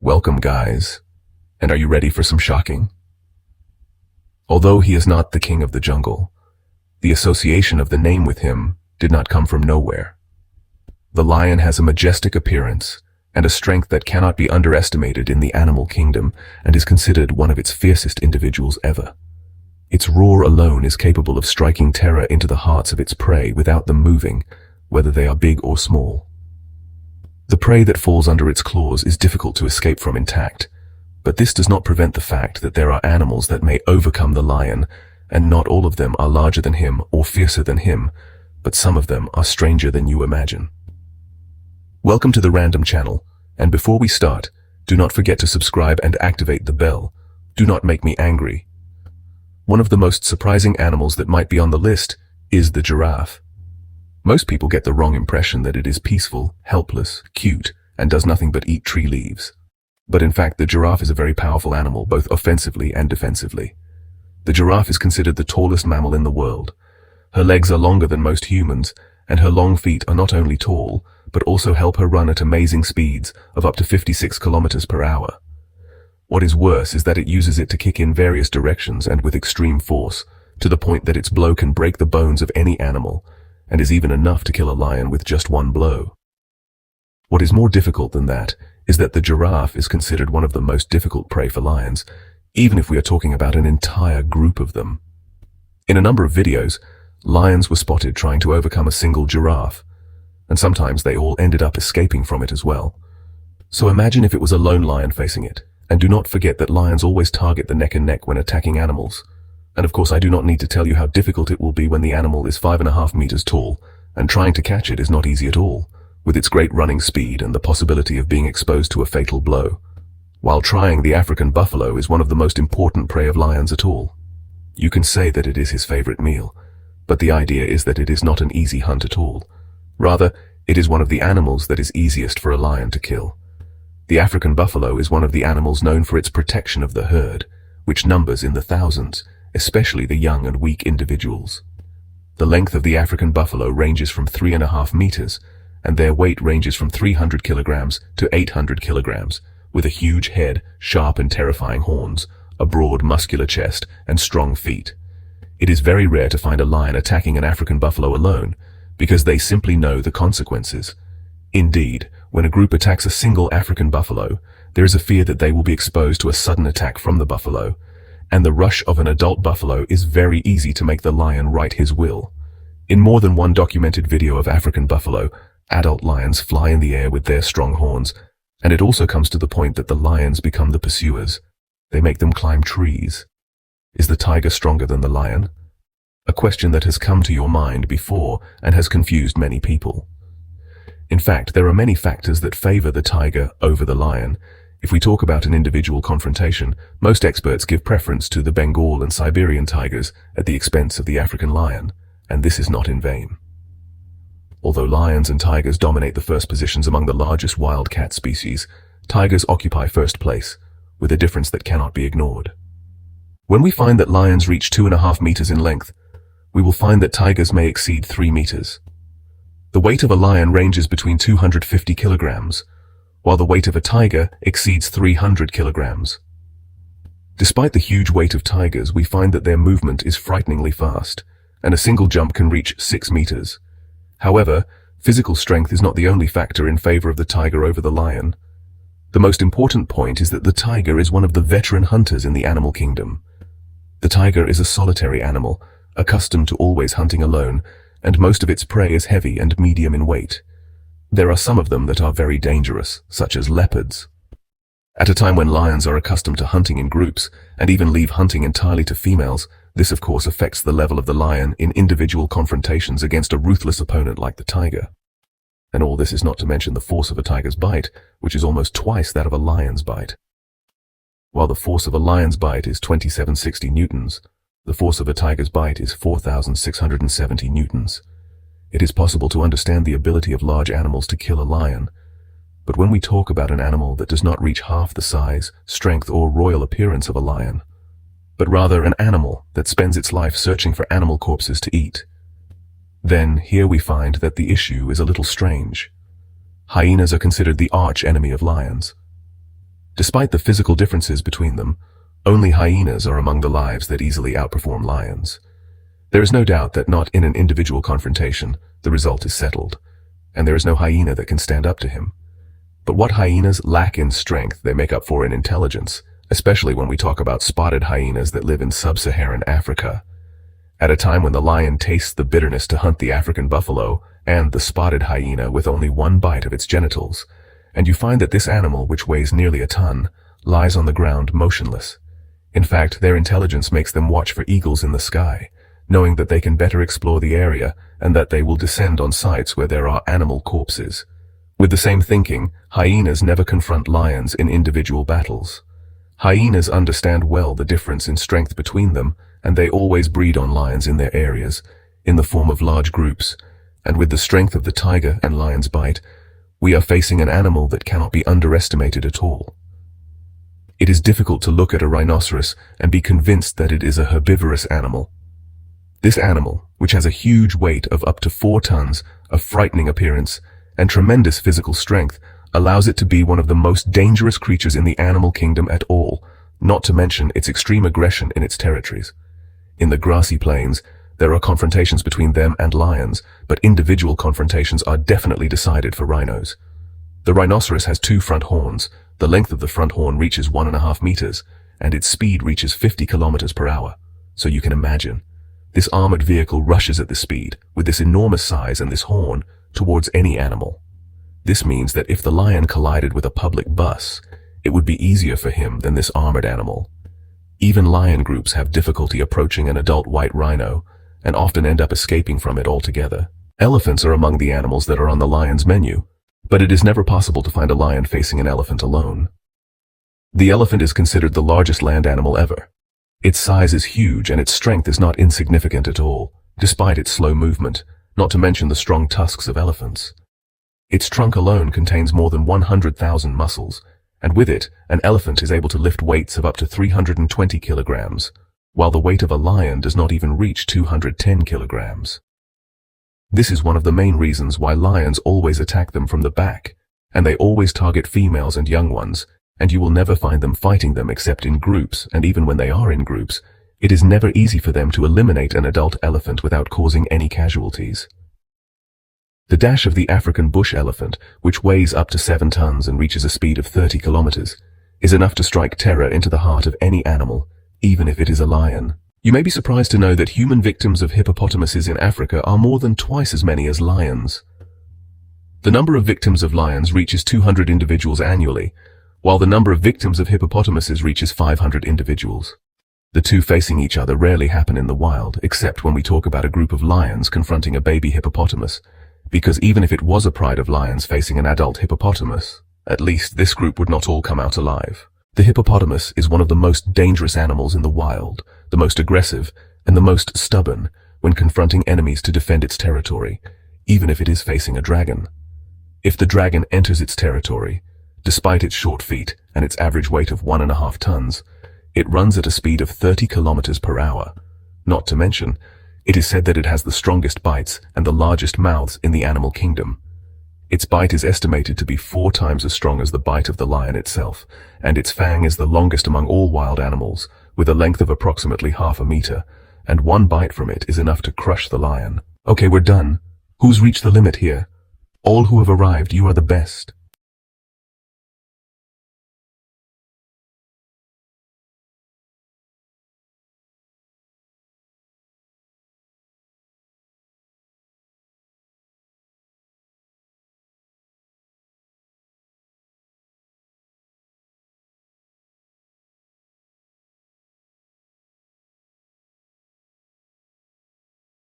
Welcome, guys. And are you ready for some shocking? Although he is not the king of the jungle, the association of the name with him did not come from nowhere. The lion has a majestic appearance and a strength that cannot be underestimated in the animal kingdom and is considered one of its fiercest individuals ever. Its roar alone is capable of striking terror into the hearts of its prey without them moving, whether they are big or small. The prey that falls under its claws is difficult to escape from intact, but this does not prevent the fact that there are animals that may overcome the lion, and not all of them are larger than him or fiercer than him, but some of them are stranger than you imagine. Welcome to the Random Channel, and before we start, do not forget to subscribe and activate the bell. Do not make me angry. One of the most surprising animals that might be on the list is the giraffe. Most people get the wrong impression that it is peaceful, helpless, cute, and does nothing but eat tree leaves. But in fact, the giraffe is a very powerful animal, both offensively and defensively. The giraffe is considered the tallest mammal in the world. Her legs are longer than most humans, and her long feet are not only tall, but also help her run at amazing speeds of up to 56 kilometers per hour. What is worse is that it uses it to kick in various directions and with extreme force, to the point that its blow can break the bones of any animal, and is even enough to kill a lion with just one blow. What is more difficult than that is that the giraffe is considered one of the most difficult prey for lions, even if we are talking about an entire group of them. In a number of videos, lions were spotted trying to overcome a single giraffe, and sometimes they all ended up escaping from it as well. So imagine if it was a lone lion facing it, and do not forget that lions always target the neck and neck when attacking animals. And of course, I do not need to tell you how difficult it will be when the animal is 5.5 meters tall, and trying to catch it is not easy at all, with its great running speed and the possibility of being exposed to a fatal blow. While trying, the African buffalo is one of the most important prey of lions at all. You can say that it is his favorite meal, but the idea is that it is not an easy hunt at all. Rather, it is one of the animals that is easiest for a lion to kill. The African buffalo is one of the animals known for its protection of the herd, which numbers in the thousands, especially the young and weak individuals. The length of the African buffalo ranges from 3.5 meters, and their weight ranges from 300 kilograms to 800 kilograms, with a huge head, sharp and terrifying horns, a broad muscular chest, and strong feet. It is very rare to find a lion attacking an African buffalo alone, because they simply know the consequences. Indeed, when a group attacks a single African buffalo, there is a fear that they will be exposed to a sudden attack from the buffalo, and the rush of an adult buffalo is very easy to make the lion write his will. In more than one documented video of African buffalo, adult lions fly in the air with their strong horns, and it also comes to the point that the lions become the pursuers. They make them climb trees. Is the tiger stronger than the lion? A question that has come to your mind before and has confused many people. In fact, there are many factors that favor the tiger over the lion. If we talk about an individual confrontation, most experts give preference to the Bengal and Siberian tigers at the expense of the African lion, and this is not in vain. Although lions and tigers dominate the first positions among the largest wild cat species, tigers occupy first place, with a difference that cannot be ignored. When we find that lions reach 2.5 meters in length, we will find that tigers may exceed 3 meters. The weight of a lion ranges between 250 kilograms, while the weight of a tiger exceeds 300 kilograms. Despite the huge weight of tigers, we find that their movement is frighteningly fast, and a single jump can reach 6 meters. However, physical strength is not the only factor in favor of the tiger over the lion. The most important point is that the tiger is one of the veteran hunters in the animal kingdom. The tiger is a solitary animal, accustomed to always hunting alone, and most of its prey is heavy and medium in weight. There are some of them that are very dangerous, such as leopards. At a time when lions are accustomed to hunting in groups, and even leave hunting entirely to females, this of course affects the level of the lion in individual confrontations against a ruthless opponent like the tiger. And all this is not to mention the force of a tiger's bite, which is almost twice that of a lion's bite. While the force of a lion's bite is 2760 newtons, the force of a tiger's bite is 4670 newtons. It is possible to understand the ability of large animals to kill a lion, but when we talk about an animal that does not reach half the size, strength, or royal appearance of a lion, but rather an animal that spends its life searching for animal corpses to eat, then here we find that the issue is a little strange. Hyenas are considered the arch enemy of lions. Despite the physical differences between them, only hyenas are among the lives that easily outperform lions. There is no doubt that not in an individual confrontation, the result is settled, and there is no hyena that can stand up to him. But what hyenas lack in strength, they make up for in intelligence, especially when we talk about spotted hyenas that live in sub-Saharan Africa. At a time when the lion tastes the bitterness to hunt the African buffalo and the spotted hyena with only one bite of its genitals, and you find that this animal, which weighs nearly a ton, lies on the ground motionless. In fact, their intelligence makes them watch for eagles in the sky, knowing that they can better explore the area and that they will descend on sites where there are animal corpses. With the same thinking, hyenas never confront lions in individual battles. Hyenas understand well the difference in strength between them, and they always breed on lions in their areas, in the form of large groups, and with the strength of the tiger and lion's bite, we are facing an animal that cannot be underestimated at all. It is difficult to look at a rhinoceros and be convinced that it is a herbivorous animal. This animal, which has a huge weight of up to 4 tons, a frightening appearance, and tremendous physical strength, allows it to be one of the most dangerous creatures in the animal kingdom at all, not to mention its extreme aggression in its territories. In the grassy plains, there are confrontations between them and lions, but individual confrontations are definitely decided for rhinos. The rhinoceros has 2 front horns. The length of the front horn reaches 1.5 meters, and its speed reaches 50 kilometers per hour. So you can imagine, this armored vehicle rushes at this speed, with this enormous size and this horn, towards any animal. This means that if the lion collided with a public bus, it would be easier for him than this armored animal. Even lion groups have difficulty approaching an adult white rhino, and often end up escaping from it altogether. Elephants are among the animals that are on the lion's menu, but it is never possible to find a lion facing an elephant alone. The elephant is considered the largest land animal ever. Its size is huge and its strength is not insignificant at all, despite its slow movement, not to mention the strong tusks of elephants. Its trunk alone contains more than 100,000 muscles, and with it, an elephant is able to lift weights of up to 320 kilograms, while the weight of a lion does not even reach 210 kilograms. This is one of the main reasons why lions always attack them from the back, and they always target females and young ones, and you will never find them fighting them except in groups, and even when they are in groups, it is never easy for them to eliminate an adult elephant without causing any casualties. The dash of the African bush elephant, which weighs up to 7 tons and reaches a speed of 30 kilometers, is enough to strike terror into the heart of any animal, even if it is a lion. You may be surprised to know that human victims of hippopotamuses in Africa are more than twice as many as lions. The number of victims of lions reaches 200 individuals annually, while the number of victims of hippopotamuses reaches 500 individuals. The two facing each other rarely happen in the wild, except when we talk about a group of lions confronting a baby hippopotamus, because even if it was a pride of lions facing an adult hippopotamus, at least this group would not all come out alive. The hippopotamus is one of the most dangerous animals in the wild, the most aggressive, and the most stubborn when confronting enemies to defend its territory, even if it is facing a dragon. If the dragon enters its territory, despite its short feet and its average weight of 1.5 tons, it runs at a speed of 30 kilometers per hour. Not to mention, it is said that it has the strongest bites and the largest mouths in the animal kingdom. Its bite is estimated to be 4 times as strong as the bite of the lion itself, and its fang is the longest among all wild animals, with a length of approximately 0.5 meter, and one bite from it is enough to crush the lion. Okay, we're done. Who's reached the limit here? All who have arrived, you are the best.